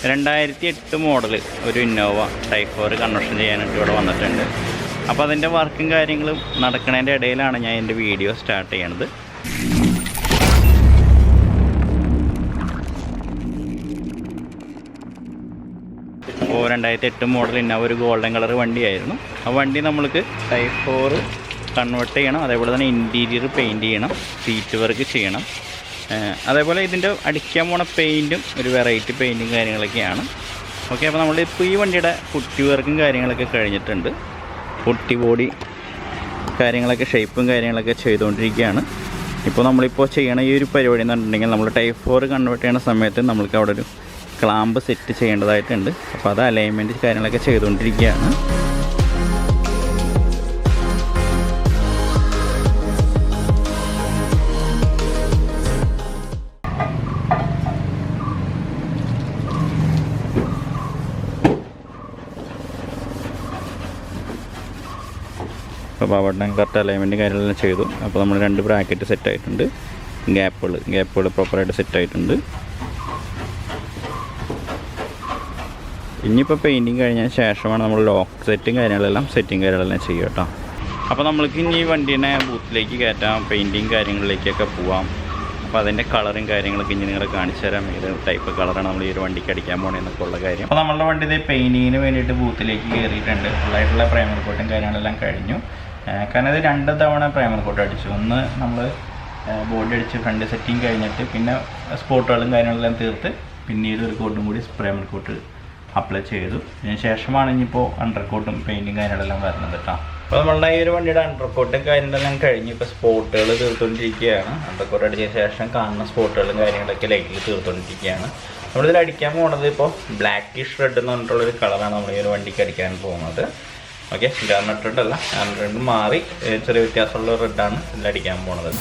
2008 model ഒരു Innova type 4 conversion ചെയ്യാനായിട്ട് ഇവിടെ വന്നിട്ടുണ്ട്. അപ്പോൾ അതിൻ്റെ വർക്കും കാര്യങ്ങളും നടക്കുന്നതിൻ്റെ ഇടയിലാണ് ഞാൻ എൻ്റെ വീഡിയോ സ്റ്റാർട്ട് ചെയ്യണത്. അപ്പോൾ 2008 മോഡൽ ഇന്നോവ ഒരു ഗോൾഡൻ കളർ വണ്ടിയായിരുന്നു. ആ വണ്ടി നമ്മൾക്ക് ടൈപ്പ് 4 കൺവേർട്ട് ചെയ്യണം. അതേപോലെ തന്നെ ഇൻറ്റീരിയർ പെയിൻറ്റ് ചെയ്യണം, സീറ്റ് വർക്ക് ചെയ്യണം. അതേപോലെ ഇതിൻ്റെ അടിക്കാൻ പോണ പെയിൻറ്റും ഒരു വെറൈറ്റി പെയിൻറ്റും കാര്യങ്ങളൊക്കെയാണ്. ഓക്കെ, അപ്പോൾ നമ്മളിപ്പോൾ ഈ വണ്ടിയുടെ പുട്ടി വർക്കും കാര്യങ്ങളൊക്കെ കഴിഞ്ഞിട്ടുണ്ട്. പുട്ടി ബോഡി കാര്യങ്ങളൊക്കെ ഷേപ്പും കാര്യങ്ങളൊക്കെ ചെയ്തുകൊണ്ടിരിക്കുകയാണ്. ഇപ്പോൾ നമ്മളിപ്പോൾ ചെയ്യണ ഈ ഒരു പരിപാടി എന്ന് പറഞ്ഞിട്ടുണ്ടെങ്കിൽ നമ്മൾ ടൈപ്പ് 4 കൺവേർട്ട് ചെയ്യുന്ന സമയത്ത് നമ്മൾക്ക് അവിടെ ഒരു ക്ലാമ്പ് സെറ്റ് ചെയ്യേണ്ടതായിട്ടുണ്ട്. അപ്പോൾ അത് അലൈൻമെൻറ്റ് കാര്യങ്ങളൊക്കെ ചെയ്തുകൊണ്ടിരിക്കുകയാണ്. അപ്പോൾ പവർ ടാങ്ക് കറക്റ്റ് അലൈൻമെൻറ്റ് കാര്യങ്ങളെല്ലാം ചെയ്തു. അപ്പോൾ നമ്മൾ 2 ബ്രാക്കറ്റ് സെറ്റായിട്ടുണ്ട്. ഗ്യാപ്പുകൾ പ്രോപ്പറായിട്ട് സെറ്റായിട്ടുണ്ട്. ഇനിയിപ്പോൾ പെയിൻറ്റിങ് കഴിഞ്ഞതിന് ശേഷമാണ് നമ്മൾ ലോക്ക് സെറ്റിങ് കാര്യങ്ങളെല്ലാം ചെയ്യുക കേട്ടോ. അപ്പോൾ നമ്മൾക്ക് ഇനി ഈ വണ്ടീനെ ബൂത്തിലേക്ക് കയറ്റാം, പെയിൻറ്റിങ് കാര്യങ്ങളിലേക്കൊക്കെ പോവാം. അപ്പോൾ അതിൻ്റെ കളറും കാര്യങ്ങളൊക്കെ ഇനി നിങ്ങളെ കാണിച്ചു തരാം. ഏത് ടൈപ്പ് കളറാണ് നമ്മൾ ഈ ഒരു വണ്ടിക്ക് അടിക്കാൻ പോകണമെന്നൊക്കെ ഉള്ള കാര്യം. അപ്പോൾ നമ്മളുടെ വണ്ടി ഇത് പെയിൻറ്റിങ്ങിന് വേണ്ടിയിട്ട് ബൂത്തിലേക്ക് കയറിയിട്ടുണ്ട്. ഫുള്ളായിട്ടുള്ള പ്രൈമർ കോട്ടും കാര്യങ്ങളെല്ലാം കഴിഞ്ഞു. കാരണം ഇത് 2 തവണ പ്രൈമർ കോട്ട് അടിച്ചു. ഒന്ന് നമ്മൾ ബോഡി അടിച്ച് ഫ്രണ്ട് സെറ്റിങ് കഴിഞ്ഞിട്ട് പിന്നെ സ്പോട്ടുകളും കാര്യങ്ങളെല്ലാം തീർത്ത് പിന്നീട് ഒരു കോട്ടും കൂടി പ്രൈമർ കോട്ട് അപ്ലൈ ചെയ്തു. അതിന് ശേഷമാണ് ഇനിയിപ്പോൾ അണ്ടർ കോട്ടും പെയിൻറ്റും കാര്യങ്ങളെല്ലാം വരുന്നത് കേട്ടോ. അപ്പോൾ നമ്മളുടെ ഈ ഒരു വണ്ടിയുടെ അണ്ടർ കോട്ടും കാര്യങ്ങളെല്ലാം കഴിഞ്ഞ് ഇപ്പോൾ സ്പോട്ടുകൾ തീർത്തുകൊണ്ടിരിക്കുകയാണ്. അണ്ടർ കോട്ട് അടിച്ചതിന് ശേഷം കാണുന്ന സ്പോട്ടുകളും കാര്യങ്ങളൊക്കെ ലൈറ്റിൽ തീർത്തുകൊണ്ടിരിക്കുകയാണ്. നമ്മളിതിൽ അടിക്കാൻ പോകുന്നത് ഇപ്പോൾ ബ്ലാക്കിഷ് റെഡ് എന്ന് പറഞ്ഞിട്ടുള്ളൊരു കളറാണ് നമ്മൾ ഈ ഒരു വണ്ടിക്ക് അടിക്കാൻ പോകുന്നത്. ഓക്കെ, ഗാർമെറ്റ് റെഡ് അല്ല, റെഡ് മാറി ചെറിയ വ്യത്യാസമുള്ള റെഡാണ് ഇതിൽ അടിക്കാൻ പോകുന്നത്.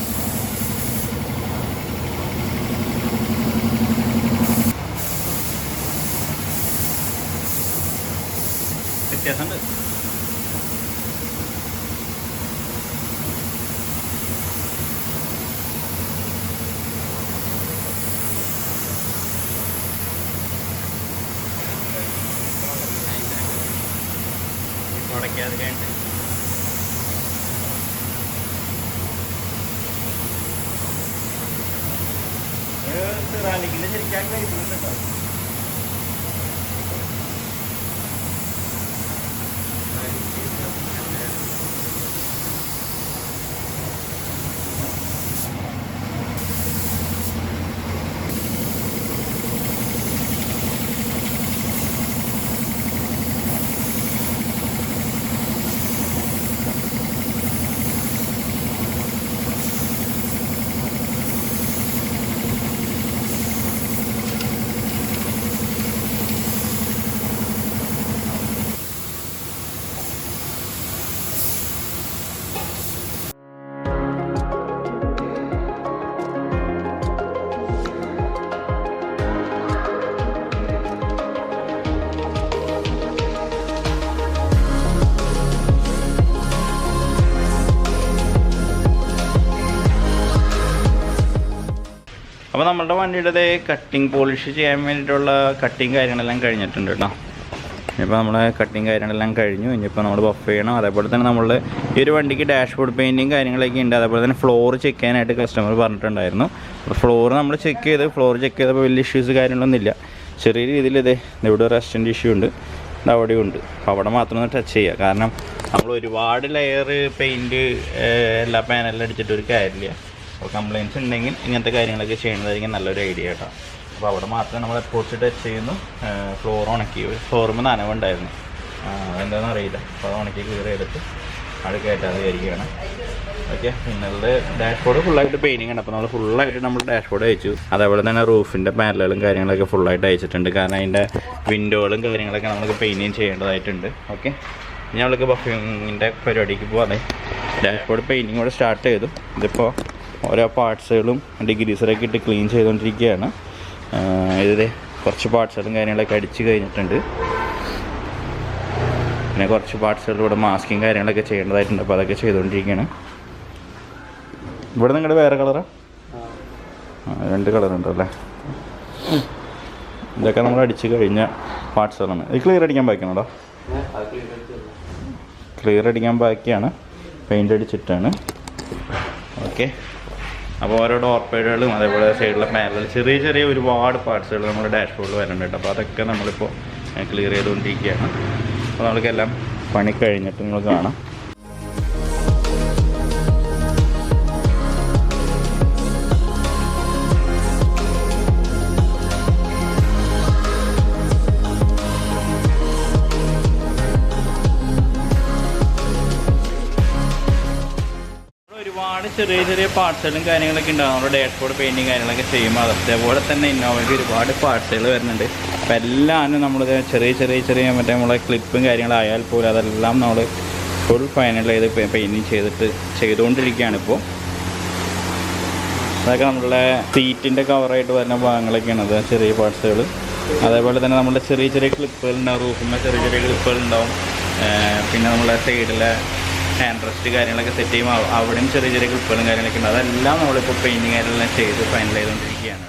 വ്യത്യാസമുണ്ട്. തുടക്കാതെ കഴിഞ്ഞിട്ട് റാലിക്കിൻ്റെ ശരിക്കാൻ കഴിയുന്നുണ്ടോ? അപ്പോൾ നമ്മളുടെ വണ്ടിയുടെ കട്ടിങ് പോളിഷ് ചെയ്യാൻ വേണ്ടിയിട്ടുള്ള കട്ടിങ് കാര്യങ്ങളെല്ലാം കഴിഞ്ഞിട്ടുണ്ട് കേട്ടോ. ഇപ്പോൾ നമ്മളെ കട്ടിങ് കാര്യങ്ങളെല്ലാം കഴിഞ്ഞു. ഇനിയിപ്പോൾ നമ്മൾ ബഫ് ചെയ്യണം. അതേപോലെ തന്നെ നമ്മൾ ഈ ഒരു വണ്ടിക്ക് ഡാഷ്ബോർഡ് പെയിൻറ്റിങ് കാര്യങ്ങളൊക്കെ ഉണ്ട്. അതേപോലെ തന്നെ ഫ്ലോർ ചെക്ക് ചെയ്യാനായിട്ട് കസ്റ്റമർ പറഞ്ഞിട്ടുണ്ടായിരുന്നു. അപ്പോൾ ഫ്ലോർ നമ്മൾ ചെക്ക് ചെയ്തപ്പോൾ വലിയ ഇഷ്യൂസ് കാര്യങ്ങളൊന്നുമില്ല. ചെറിയ രീതിയിൽ ഇവിടെ റെസ്റ്റൻ്റ് ഇഷ്യൂ ഉണ്ട്, ഇത് അവിടെയും ഉണ്ട്. അപ്പോൾ അവിടെ മാത്രം ഒന്ന് ടച്ച് ചെയ്യുക. കാരണം നമ്മൾ ഒരുപാട് ലെയർ പെയിൻറ്റ് എല്ലാ പാനലിലും അടിച്ചിട്ട് ഒരു കാര്യമില്ല. അപ്പോൾ കംപ്ലയിൻറ്റ്സ് ഉണ്ടെങ്കിൽ ഇങ്ങനത്തെ കാര്യങ്ങളൊക്കെ ചെയ്യുന്നതായിരിക്കും നല്ലൊരു ഐഡിയ കേട്ടോ. അപ്പോൾ അവിടെ മാത്രമേ നമ്മൾ എപ്പോഴും ടച്ച് ചെയ്യുന്നു. ഫ്ലോർ ഉണക്കി, ഫ്ലോറുമ്പോൾ നനവുണ്ടായിരുന്നു, എന്താണെന്ന് അറിയില്ല. അപ്പോൾ അത് ഉണക്കി ക്ലിയർ ചെയ്തിട്ട് അവിടെ കയറ്റാതെ വിചാരിക്കുകയാണ്. ഓക്കെ, പിന്നുള്ളത് ഡാഷ്ബോർഡ് ഫുള്ളായിട്ട് പെയിൻറ്റിങ് ഉണ്ട്. അപ്പോൾ നമ്മൾ ഫുള്ളായിട്ട് നമ്മൾ ഡാഷ്ബോർഡ് അയച്ചു. അതേപോലെ തന്നെ റൂഫിൻ്റെ പാനലുകളും കാര്യങ്ങളൊക്കെ ഫുള്ളായിട്ട് അയച്ചിട്ടുണ്ട്. കാരണം അതിൻ്റെ വിൻഡോകളും കാര്യങ്ങളൊക്കെ നമുക്ക് പെയിൻറ്റിങ് ചെയ്യേണ്ടതായിട്ടുണ്ട്. ഓക്കെ, ഇനി നമ്മൾക്ക് ബഫിങ്ങിൻ്റെ പരിപാടിക്ക് പോകാതെ ഡാഷ്ബോർഡ് പെയിൻറ്റിങ് കൂടെ സ്റ്റാർട്ട് ചെയ്തു. ഇതിപ്പോൾ ഓരോ പാർട്സുകളും ഡിഗ്രീസറൊക്കെ ഇട്ട് ക്ലീൻ ചെയ്തുകൊണ്ടിരിക്കുകയാണ്. ഇത് കുറച്ച് പാർട്സുകളും കാര്യങ്ങളൊക്കെ അടിച്ച് കഴിഞ്ഞിട്ടുണ്ട്. പിന്നെ കുറച്ച് പാർട്സുകളിലൂടെ മാസ്കിങ് കാര്യങ്ങളൊക്കെ ചെയ്യേണ്ടതായിട്ടുണ്ട്. അപ്പോൾ അതൊക്കെ ചെയ്തുകൊണ്ടിരിക്കുകയാണ്. ഇവിടെ നിങ്ങളുടെ വേറെ കളറാണ്? 2 കളറുണ്ടല്ലേ. ഇതൊക്കെ നമ്മൾ അടിച്ച് കഴിഞ്ഞ പാർട്സുകളാണ്. ഇത് ക്ലിയർ അടിക്കാൻ ബാക്കിയാണോ? ക്ലിയർ അടിക്കാൻ ബാക്കിയാണ്, പെയിൻ്റ് അടിച്ചിട്ടാണ്. ഓക്കെ, അപ്പോൾ ഓരോ ഡോർ പേഡുകളും അതേപോലെ സൈഡിലെ പാനൽ ചെറിയ ചെറിയ ഒരുപാട് പാർട്സുകൾ നമ്മുടെ ഡാഷ്ബോർഡിൽ വരുന്നുണ്ട്. അപ്പോൾ അതൊക്കെ നമ്മളിപ്പോൾ ക്ലിയർ ചെയ്തുകൊണ്ടിരിക്കുകയാണ്. അപ്പോൾ നമ്മൾക്കെല്ലാം പണി കഴിഞ്ഞിട്ട് നിങ്ങൾ കാണാം. ഒരുപാട് ചെറിയ ചെറിയ പാർട്സുകളും കാര്യങ്ങളൊക്കെ ഉണ്ടാകും. നമ്മുടെ ഡാഷ്ബോർഡ് പെയിൻറ്റിങ് കാര്യങ്ങളൊക്കെ ചെയ്യുമ്പോൾ അതേപോലെ തന്നെ ഇന്നോവയ്ക്ക് ഒരുപാട് പാർട്സുകൾ വരുന്നുണ്ട്. അപ്പോൾ എല്ലാവരും നമ്മൾ ചെറിയ ചെറിയ ചെറിയ മറ്റേ നമ്മളെ ക്ലിപ്പും കാര്യങ്ങളായാൽ പോലും അതെല്ലാം നമ്മൾ ഫുൾ ഫൈനൽ ചെയ്ത് പെയിൻറ്റിങ് ചെയ്തുകൊണ്ടിരിക്കുകയാണ് ഇപ്പോൾ. അതൊക്കെ നമ്മളുടെ സീറ്റിൻ്റെ കവറായിട്ട് വരുന്ന ഭാഗങ്ങളൊക്കെയാണ് അത്, ചെറിയ പാർട്സുകൾ. അതേപോലെ തന്നെ നമ്മുടെ ചെറിയ ചെറിയ ക്ലിപ്പുകളുണ്ടാവും, റൂഫിൻ്റെ ചെറിയ ചെറിയ ക്ലിപ്പുകളുണ്ടാവും. പിന്നെ നമ്മളെ സൈഡിലെ ഹാൻഡ് റെസ്റ്റ് കാര്യങ്ങളൊക്കെ സെറ്റ് ചെയ്യുമ്പോൾ അവിടെയും ചെറിയ ചെറിയ ക്ലിപ്പുകളും കാര്യങ്ങളൊക്കെ ഉണ്ട്. അതെല്ലാം നമ്മളിപ്പോൾ പെയിൻറ്റിങ് കാര്യങ്ങളെല്ലാം ചെയ്ത് ഫൈനൽ ചെയ്തുകൊണ്ടിരിക്കുകയാണ്.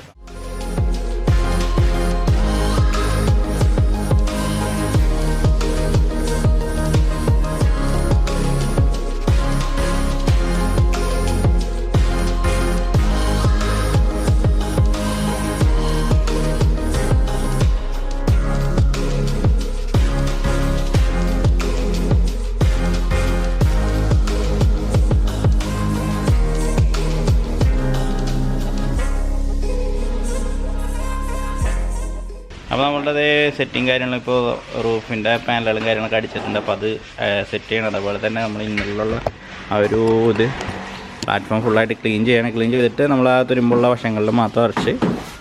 അപ്പോൾ നമ്മളുടെ സെറ്റിങ് കാര്യങ്ങളും ഇപ്പോൾ റൂഫിൻ്റെ പാനലുകളും കാര്യങ്ങളൊക്കെ അടിച്ചിട്ടുണ്ട്. അപ്പോൾ അത് സെറ്റ് ചെയ്യണം. അതുപോലെ തന്നെ നമ്മൾ ഇന്നലുള്ള ആ ഒരു ഇത് പ്ലാറ്റ്ഫോം ഫുള്ളായിട്ട് ക്ലീൻ ചെയ്യണം. ക്ലീൻ ചെയ്തിട്ട് നമ്മൾ ആ തുരുമ്പുള്ള വശങ്ങളിൽ മാത്രം അരച്ച്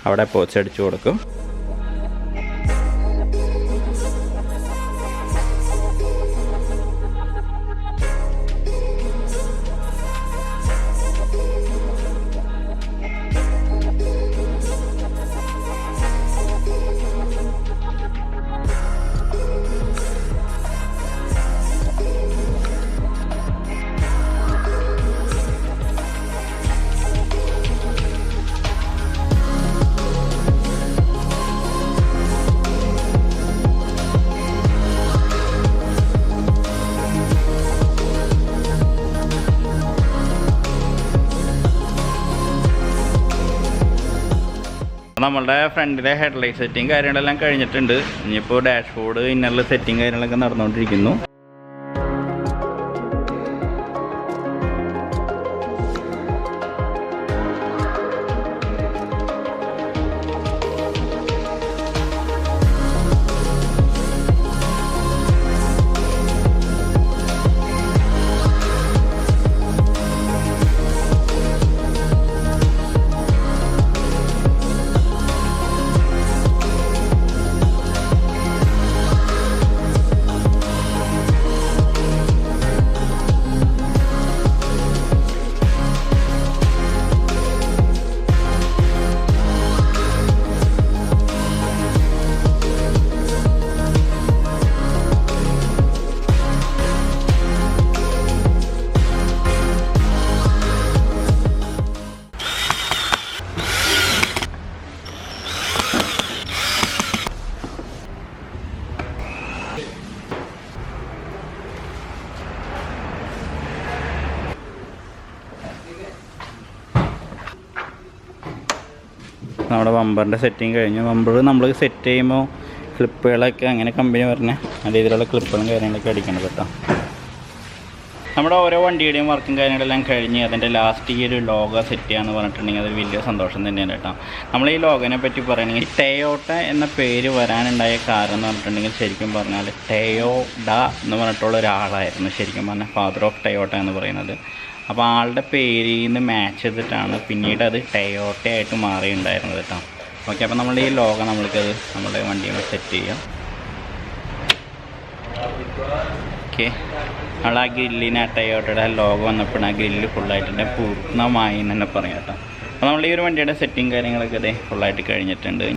അവിടെ പോച്ച് അടിച്ചു കൊടുക്കും. നമ്മളുടെ ഫ്രണ്ടിലെ ഹെഡ്ലൈറ്റ് സെറ്റിങ് കാര്യങ്ങളെല്ലാം കഴിഞ്ഞിട്ടുണ്ട്. ഇനിയിപ്പോൾ ഡാഷ്ബോർഡ് ഇന്നറിൽ സെറ്റിങ് കാര്യങ്ങളൊക്കെ നടന്നുകൊണ്ടിരിക്കുന്നു. നമ്മുടെ ബമ്പറിൻ്റെ സെറ്റിങ് കഴിഞ്ഞു. ബമ്പർ നമ്മൾ സെറ്റ് ചെയ്യുമ്പോൾ ക്ലിപ്പുകളൊക്കെ അങ്ങനെ കമ്പനി പറഞ്ഞ ആ രീതിയിലുള്ള ക്ലിപ്പുകളും കാര്യങ്ങളൊക്കെ അടിക്കണം കേട്ടോ. നമ്മുടെ ഓരോ വണ്ടിയുടെയും വർക്കും കാര്യങ്ങളെല്ലാം കഴിഞ്ഞ് അതിൻ്റെ ലാസ്റ്റ് ഈ ഒരു ലോഗോ സെറ്റ് ചെയ്യാന്ന് പറഞ്ഞിട്ടുണ്ടെങ്കിൽ അതൊരു വലിയ സന്തോഷം തന്നെയാണ് കേട്ടോ. നമ്മൾ ഈ ലോഗോനെ പറ്റി പറയുകയാണെങ്കിൽ ടയോട്ട എന്ന പേര് വരാനുണ്ടായ കാരണം എന്ന് പറഞ്ഞിട്ടുണ്ടെങ്കിൽ ശരിക്കും പറഞ്ഞാൽ ടയോഡ എന്ന് പറഞ്ഞിട്ടുള്ള ഒരാളായിരുന്നു ശരിക്കും പറഞ്ഞാൽ ഫാദർ ഓഫ് ടയോട്ട എന്ന് പറയുന്നത്. അപ്പോൾ ആളുടെ പേരിൽ നിന്ന് മാച്ച് ചെയ്തിട്ടാണ് പിന്നീട് അത് ടയോട്ടയായിട്ട് മാറിയിട്ടുണ്ടായിരുന്നത് കേട്ടോ. ഓക്കെ, അപ്പോൾ നമ്മൾ ഈ ലോഗോ നമ്മൾക്കത് നമ്മുടെ വണ്ടിയിൽ സെറ്റ് ചെയ്യാം. ഓക്കെ, നമ്മൾ ആ ഗ്രില്ലിന് ആ ടയോട്ടയുടെ ലോഗോ വന്നപ്പോൾ ആ ഗ്രില്ല് ഫുള്ളായിട്ട് പൂർണ്ണമായി എന്ന് തന്നെ പറയാം കേട്ടോ. അപ്പോൾ നമ്മൾ ഈ ഒരു വണ്ടിയുടെ സെറ്റിങ് കാര്യങ്ങളൊക്കെ ഇതേ ഫുള്ളായിട്ട് കഴിഞ്ഞിട്ടുണ്ട്.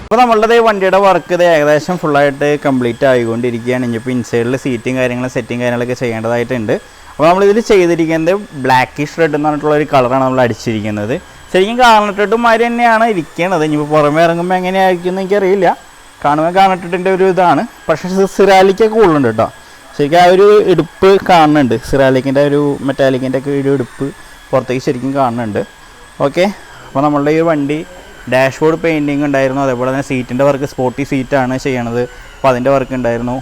അപ്പോൾ നമ്മളുടെ വണ്ടിയുടെ വർക്ക് ഇത് ഏകദേശം ഫുള്ളായിട്ട് കംപ്ലീറ്റ് ആയിക്കൊണ്ടിരിക്കുകയാണ്. ഇനിയിപ്പോൾ ഇൻസൈഡിൽ സീറ്റും കാര്യങ്ങളും സെറ്റിങ് കാര്യങ്ങളൊക്കെ ചെയ്യേണ്ടതായിട്ടുണ്ട്. അപ്പോൾ നമ്മളിതിൽ ചെയ്തിരിക്കുന്നത് ബ്ലാക്കിഷ് റെഡ് എന്ന് പറഞ്ഞിട്ടുള്ള ഒരു കളറാണ് നമ്മൾ അടിച്ചിരിക്കുന്നത്. ശരിക്കും കാർണറ്റിട്ടുമാതിരി തന്നെയാണ് ഇരിക്കണത്. ഇനിയിപ്പോൾ പുറമേ ഇറങ്ങുമ്പോൾ എങ്ങനെയായിരിക്കും എന്ന് എനിക്കറിയില്ല. കാണുമ്പോൾ കാർണറ്റിട്ടിൻ്റെ ഒരു ഇതാണ്. പക്ഷേ സിറാലിക്കൊക്കെ കൂടുതലുണ്ട് കേട്ടോ. ശരിക്കും ആ ഒരു ഇടുപ്പ് കാണുന്നുണ്ട്. സിറാലിക്കിൻ്റെ ഒരു മെറ്റാലിക്കിൻ്റെ ഒക്കെ ഒരു ഇടുപ്പ് പുറത്തേക്ക് ശരിക്കും കാണുന്നുണ്ട്. ഓക്കെ, അപ്പോൾ നമ്മളുടെ ഈ വണ്ടി ഡാഷ്ബോർഡ് പെയിൻറ്റിങ് ഉണ്ടായിരുന്നു. അതേപോലെ തന്നെ സീറ്റിൻ്റെ വർക്ക് സ്പോർട്ടി സീറ്റാണ് ചെയ്യണത്. അപ്പോൾ അതിൻ്റെ വർക്ക് ഉണ്ടായിരുന്നു.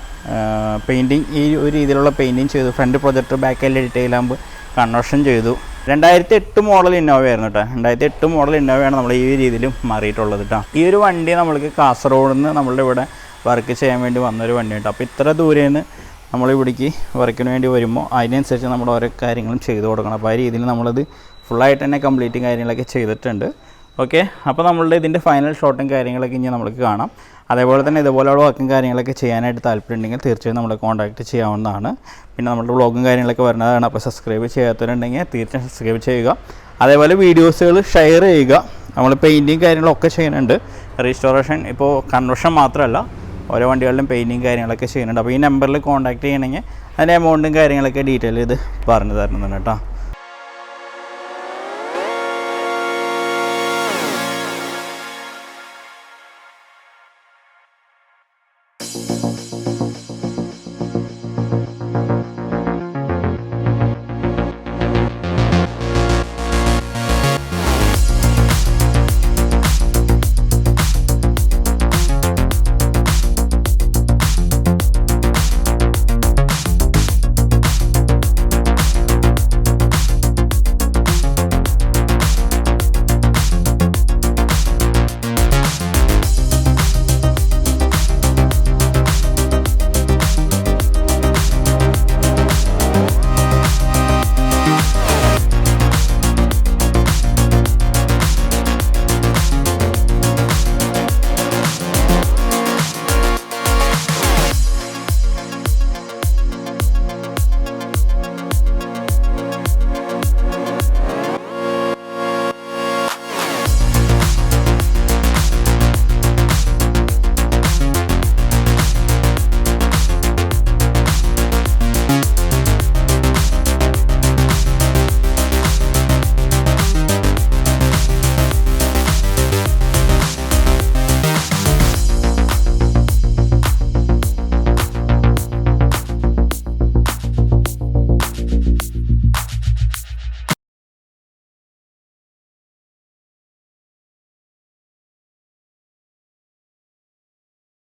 പെയിൻറ്റിങ് ഈ ഒരു രീതിയിലുള്ള പെയിൻറ്റിങ് ചെയ്തു. Front projector, back LED tail lamp conversion ചെയ്തു. 2008 മോഡൽ ഇന്നോവ ആയിരുന്നു കേട്ടോ. 2008 മോഡൽ ഇന്നോവയാണ് നമ്മൾ ഈ രീതിയിൽ മാറിയിട്ടുള്ളത് കേട്ടോ. ഈ ഒരു വണ്ടി നമ്മൾക്ക് കാസർഗോഡ് നിന്ന് നമ്മളുടെ ഇവിടെ വർക്ക് ചെയ്യാൻ വേണ്ടി വന്നൊരു വണ്ടി കേട്ടോ. അപ്പോൾ ഇത്ര ദൂരെ നിന്ന് നമ്മളിവിടേക്ക് വർക്കിന് വേണ്ടി വരുമ്പോൾ അതിനനുസരിച്ച് നമ്മൾ ഓരോ കാര്യങ്ങളും ചെയ്തു കൊടുക്കണം. അപ്പോൾ ആ രീതിയിൽ നമ്മളത് ഫുള്ളായിട്ട് തന്നെ കംപ്ലീറ്റും കാര്യങ്ങളൊക്കെ ചെയ്തിട്ടുണ്ട്. ഓക്കെ, അപ്പോൾ നമ്മളുടെ ഇതിൻ്റെ ഫൈനൽ ഷോട്ടും കാര്യങ്ങളൊക്കെ ഇനി നമുക്ക് കാണാം. അതേപോലെ തന്നെ ഇതുപോലെയുള്ള വർക്കും കാര്യങ്ങളൊക്കെ ചെയ്യാനായിട്ട് താല്പര്യമുണ്ടെങ്കിൽ തീർച്ചയായും നമ്മളെ കോൺടാക്റ്റ് ചെയ്യാവുന്നതാണ്. പിന്നെ നമ്മുടെ വ്ളോഗും കാര്യങ്ങളൊക്കെ വരുന്നതാണ്. അപ്പോൾ സബ്സ്ക്രൈബ് ചെയ്യാത്തവരുണ്ടെങ്കിൽ തീർച്ചയായും സബ്സ്ക്രൈബ് ചെയ്യുക. അതേപോലെ വീഡിയോസുകൾ ഷെയർ ചെയ്യുക. നമ്മൾ പെയിൻറ്റിങ് കാര്യങ്ങളൊക്കെ ചെയ്യുന്നുണ്ട്. റീസ്റ്റോറേഷൻ ഇപ്പോൾ കൺവേർഷൻ മാത്രമല്ല, ഓരോ വണ്ടികളിലും പെയിൻറ്റിങ് കാര്യങ്ങളൊക്കെ ചെയ്യുന്നുണ്ട്. അപ്പോൾ ഈ നമ്പറിൽ കോൺടാക്റ്റ് ചെയ്യണമെങ്കിൽ അതിൻ്റെ എമൗണ്ടും കാര്യങ്ങളൊക്കെ ഡീറ്റെയിൽ ചെയ്ത് പറഞ്ഞു തരുന്നുണ്ട് കേട്ടോ.